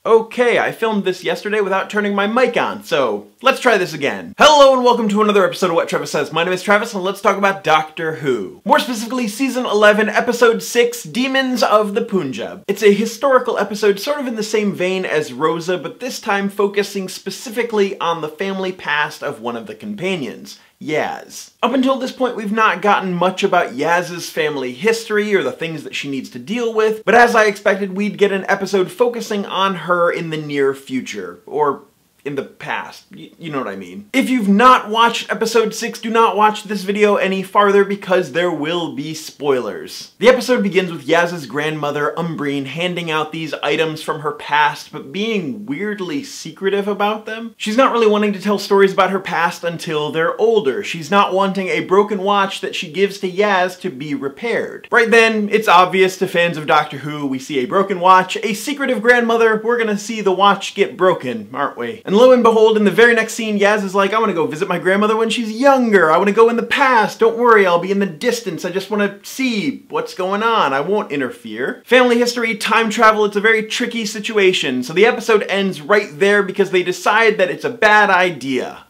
Okay, I filmed this yesterday without turning my mic on, so let's try this again. Hello and welcome to another episode of What Travis Says. My name is Travis and let's talk about Doctor Who. More specifically, Season 11, Episode 6, Demons of the Punjab. It's a historical episode sort of in the same vein as Rosa, but this time focusing specifically on the family past of one of the companions, Yaz. Up until this point, we've not gotten much about Yaz's family history or the things that she needs to deal with, but as I expected, we'd get an episode focusing on her in the near future, or in the past. You know what I mean. If you've not watched episode 6, do not watch this video any farther because there will be spoilers. The episode begins with Yaz's grandmother, Umbreen, handing out these items from her past, but being weirdly secretive about them. She's not really wanting to tell stories about her past until they're older. She's not wanting a broken watch that she gives to Yaz to be repaired. Right then, it's obvious to fans of Doctor Who, we see a broken watch, a secretive grandmother, we're gonna see the watch get broken, aren't we? And lo and behold, in the very next scene, Yaz is like, I want to go visit my grandmother when she's younger. I want to go in the past. Don't worry, I'll be in the distance. I just want to see what's going on. I won't interfere. Family history, time travel, it's a very tricky situation. So the episode ends right there because they decide that it's a bad idea.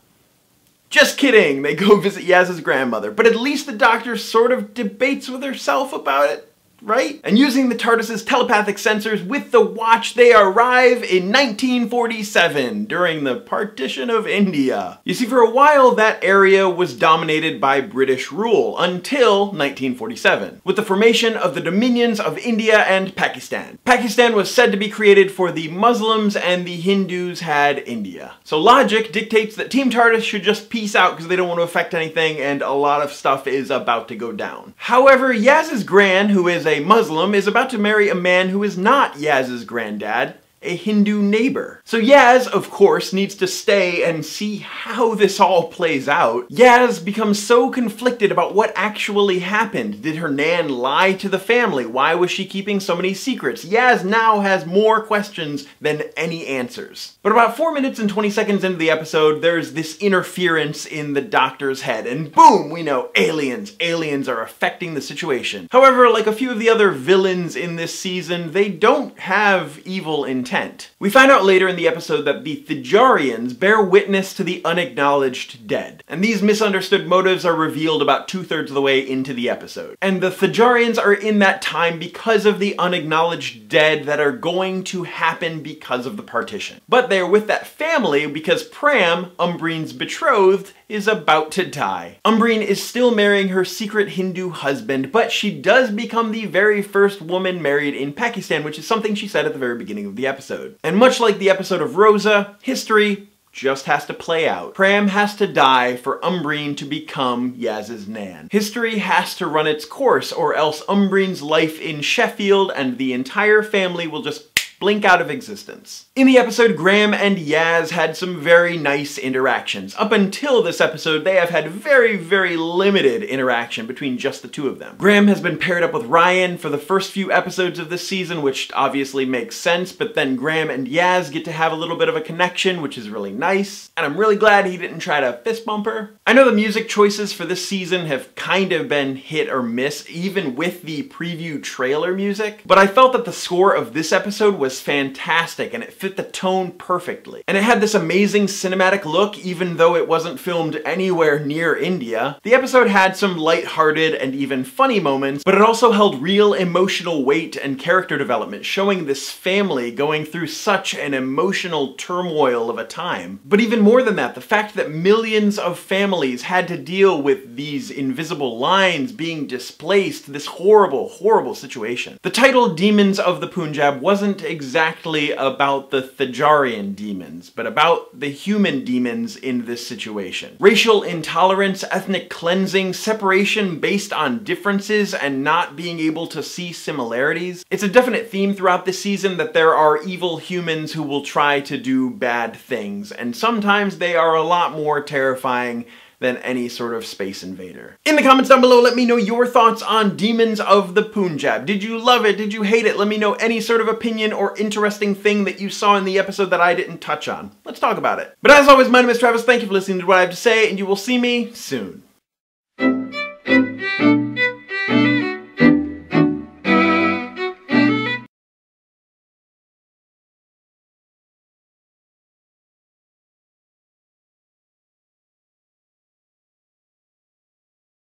Just kidding. They go visit Yaz's grandmother. But at least the Doctor sort of debates with herself about it. Right? And using the TARDIS's telepathic sensors with the watch, they arrive in 1947 during the Partition of India. You see, for a while that area was dominated by British rule until 1947, with the formation of the Dominions of India and Pakistan. Pakistan was said to be created for the Muslims and the Hindus had India. So logic dictates that Team TARDIS should just peace out because they don't want to affect anything and a lot of stuff is about to go down. However, Yaz's gran, who is a Muslim, is about to marry a man who is not Yaz's granddad, a Hindu neighbor. So Yaz, of course, needs to stay and see how this all plays out. Yaz becomes so conflicted about what actually happened. Did her nan lie to the family? Why was she keeping so many secrets? Yaz now has more questions than any answers. But about 4 minutes and 20 seconds into the episode, there's this interference in the Doctor's head, and boom, we know aliens. Aliens are affecting the situation. However, like a few of the other villains in this season, they don't have evil intent. We find out later in the episode that the Thijarians bear witness to the unacknowledged dead, and these misunderstood motives are revealed about 2/3 of the way into the episode. And the Thijarians are in that time because of the unacknowledged dead that are going to happen because of the partition. But they're with that family because Pram, Umbreen's betrothed, is about to die. Umbreen is still marrying her secret Hindu husband, but she does become the very first woman married in Pakistan, which is something she said at the very beginning of the episode. And much like the episode of Rosa, history just has to play out. Pram has to die for Umbreen to become Yaz's nan. History has to run its course, or else Umbreen's life in Sheffield and the entire family will just blink out of existence. In the episode, Graham and Yaz had some very nice interactions. Up until this episode, they have had very, very limited interaction between just the two of them. Graham has been paired up with Ryan for the first few episodes of this season, which obviously makes sense, but then Graham and Yaz get to have a little bit of a connection, which is really nice, and I'm really glad he didn't try to fist bump her. I know the music choices for this season have kind of been hit or miss, even with the preview trailer music, but I felt that the score of this episode was fantastic and it fit the tone perfectly. And it had this amazing cinematic look even though it wasn't filmed anywhere near India. The episode had some lighthearted and even funny moments, but it also held real emotional weight and character development, showing this family going through such an emotional turmoil of a time. But even more than that, the fact that millions of families had to deal with these invisible lines being displaced, this horrible, horrible situation. The title Demons of the Punjab wasn't exactly about the Thijarian demons, but about the human demons in this situation. Racial intolerance, ethnic cleansing, separation based on differences, and not being able to see similarities. It's a definite theme throughout this season that there are evil humans who will try to do bad things, and sometimes they are a lot more terrifying than any sort of space invader. In the comments down below, let me know your thoughts on Demons of the Punjab. Did you love it? Did you hate it? Let me know any sort of opinion or interesting thing that you saw in the episode that I didn't touch on. Let's talk about it. But as always, my name is Travis. Thank you for listening to what I have to say, and you will see me soon.